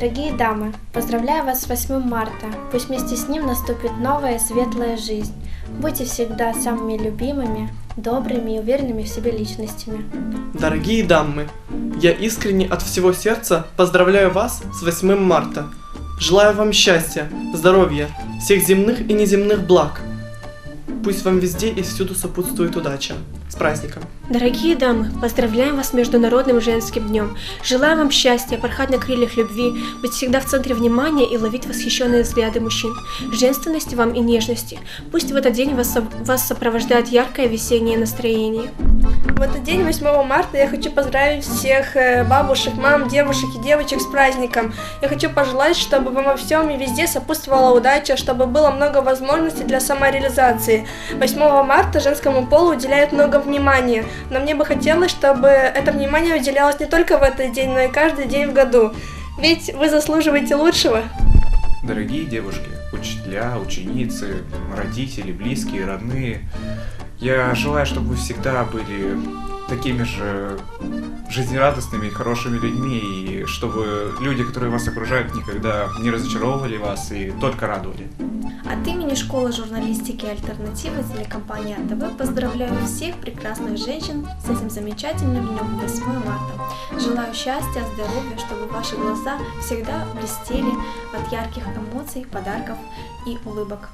Дорогие дамы, поздравляю вас с 8 марта. Пусть вместе с ним наступит новая светлая жизнь. Будьте всегда самыми любимыми, добрыми и уверенными в себе личностями. Дорогие дамы, я искренне от всего сердца поздравляю вас с 8 марта. Желаю вам счастья, здоровья, всех земных и неземных благ. Пусть вам везде и всюду сопутствует удача. С праздником! Дорогие дамы, поздравляем вас с Международным женским днем. Желаю вам счастья, порхать на крыльях любви, быть всегда в центре внимания и ловить восхищенные взгляды мужчин. Женственности вам и нежности. Пусть в этот день вас сопровождает яркое весеннее настроение. В этот день, 8 марта, я хочу поздравить всех бабушек, мам, девушек и девочек с праздником. Я хочу пожелать, чтобы вам во всем и везде сопутствовала удача, чтобы было много возможностей для самореализации. 8 марта женскому полу уделяют много внимания, но мне бы хотелось, чтобы это внимание уделялось не только в этот день, но и каждый день в году. Ведь вы заслуживаете лучшего. Дорогие девушки, учителя, ученицы, родители, близкие, родные, я желаю, чтобы вы всегда были такими же жизнерадостными и хорошими людьми, и чтобы люди, которые вас окружают, никогда не разочаровывали вас и только радовали. От имени школы журналистики и альтернативы телекомпании АТВ поздравляю всех прекрасных женщин с этим замечательным днем 8 марта. Желаю счастья, здоровья, чтобы ваши глаза всегда блестели от ярких эмоций, подарков и улыбок.